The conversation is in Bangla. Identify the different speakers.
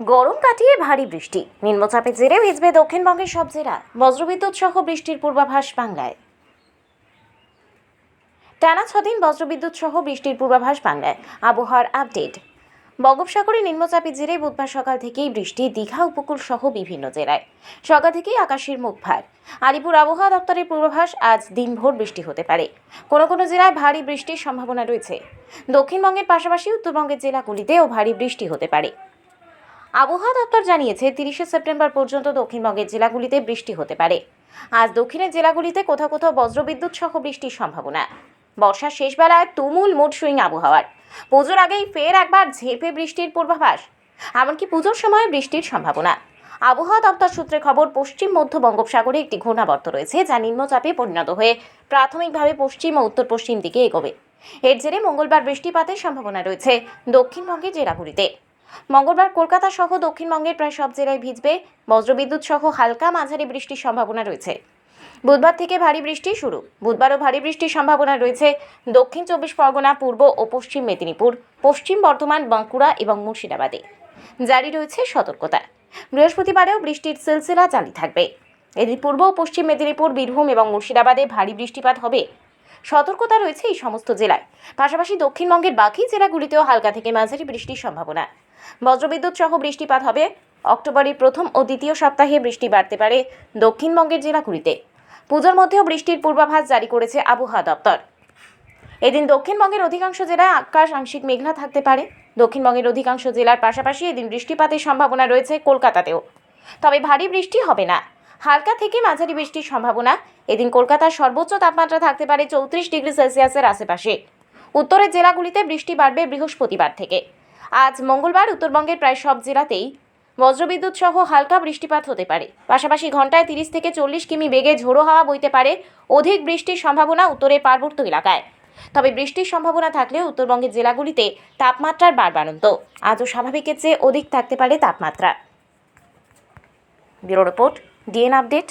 Speaker 1: গরম কাটিয়ে ভারী বৃষ্টি, নিম্নচাপের জেরে ভিজবে দক্ষিণবঙ্গের সব জেলা। বজ্রবিদ্যুৎ সহ বৃষ্টির পূর্বাভাস বাংলায়। টানা 6 দিন বজ্রবিদ্যুৎ সহ বৃষ্টির পূর্বাভাস বাংলায়। আবহাওয়ার আপডেট। বঙ্গোপসাগরে নিম্নচাপের জেরে বুধবার সকাল থেকেই বৃষ্টি দীঘা উপকূল সহ বিভিন্ন জেলায়। সকাল থেকেই আকাশের মুখ ভার। আলিপুর আবহাওয়া দপ্তরের পূর্বাভাস, আজ দিনভর বৃষ্টি হতে পারে। কোনো কোনো জেলায় ভারী বৃষ্টির সম্ভাবনা রয়েছে। দক্ষিণবঙ্গের পাশাপাশি উত্তরবঙ্গের জেলাগুলিতেও ভারী বৃষ্টি হতে পারে। আবহাওয়া দপ্তর জানিয়েছে 30শে সেপ্টেম্বর পর্যন্ত দক্ষিণবঙ্গের জেলাগুলিতে বৃষ্টি হতে পারে। আজ দক্ষিণের জেলাগুলিতে কোথাও কোথাও বজ্রবিদ্যুৎ সহ বৃষ্টির সম্ভাবনা। বর্ষার শেষ বেলায় তুমুল মুড সুইং আবহাওয়ার। পুজোর আগেই ফের একবার ঝেঁপে বৃষ্টির পূর্বাভাস, এমনকি পুজোর সময় বৃষ্টির সম্ভাবনা। আবহাওয়া দপ্তর সূত্রে খবর, পশ্চিম মধ্য বঙ্গোপসাগরে একটি ঘূর্ণাবর্ত রয়েছে, যা নিম্নচাপে পরিণত হয়ে প্রাথমিকভাবে পশ্চিম ও উত্তর পশ্চিম দিকে এগোবে। এর জেরে মঙ্গলবার বৃষ্টিপাতের সম্ভাবনা রয়েছে দক্ষিণবঙ্গের জেলাগুলিতে। মঙ্গলবার কলকাতা সহ দক্ষিণবঙ্গের প্রায় সব জেলায় ভিজবে। বজ্রবিদ্যুৎ সহ হালকা মাঝারি বৃষ্টির সম্ভাবনা রয়েছে। বুধবার থেকে ভারী বৃষ্টি শুরু। বুধবারও ভারী বৃষ্টির সম্ভাবনা রয়েছে দক্ষিণ 24 পরগনা, পূর্ব ও পশ্চিম মেদিনীপুর, পশ্চিম বর্ধমান, বাঁকুড়া এবং মুর্শিদাবাদে। জারি রয়েছে সতর্কতা। বৃহস্পতিবারেও বৃষ্টির সিলসিলা জারি থাকবে। এদিন পূর্ব ও পশ্চিম মেদিনীপুর, বীরভূম এবং মুর্শিদাবাদে ভারী বৃষ্টিপাত হবে। সতর্কতা রয়েছে এই সমস্ত জেলায়। পাশাপাশি দক্ষিণবঙ্গের বাকি জেলাগুলিতেও হালকা থেকে মাঝারি বৃষ্টির সম্ভাবনা। বজ্রবিদ্যুৎ সহ বৃষ্টিপাত হবে। অক্টোবরের প্রথম ও দ্বিতীয় সপ্তাহে বৃষ্টি বাড়তে পারে দক্ষিণবঙ্গের জেলাগুলিতে। পুজোর মধ্যেও বৃষ্টির পূর্বাভাস জারি করেছে আবহাওয়া দপ্তর। এদিন দক্ষিণবঙ্গের অধিকাংশ জেলায় আকাশ আংশিক মেঘলা থাকতে পারে। দক্ষিণবঙ্গের অধিকাংশ জেলার পাশাপাশি এদিন বৃষ্টিপাতের সম্ভাবনা রয়েছে কলকাতাতেও। তবে ভারী বৃষ্টি হবে না, হালকা থেকে মাঝারি বৃষ্টির সম্ভাবনা। এদিন কলকাতার সর্বোচ্চ তাপমাত্রা থাকতে পারে 34 ডিগ্রি সেলসিয়াসের আশেপাশে। উত্তরের জেলাগুলিতে বৃষ্টি বাড়বে বৃহস্পতিবার থেকে। আজ মঙ্গলবার উত্তরবঙ্গের প্রায় সব জেলাতেই বজ্রবিদ্যুৎ সহ হালকা বৃষ্টিপাত হতে পারে। পাশাপাশি ঘন্টায় 30 থেকে 40 কিমি বেগে ঝোড়ো হাওয়া বইতে পারে। অধিক বৃষ্টির সম্ভাবনা উত্তরের পার্বত্য এলাকায়। তবে বৃষ্টির সম্ভাবনা থাকলেও উত্তরবঙ্গের জেলাগুলিতে তাপমাত্রার বাড়বাড়ন্ত। আজও স্বাভাবিকের চেয়ে অধিক থাকতে পারে তাপমাত্রা। Bureau report, DN update.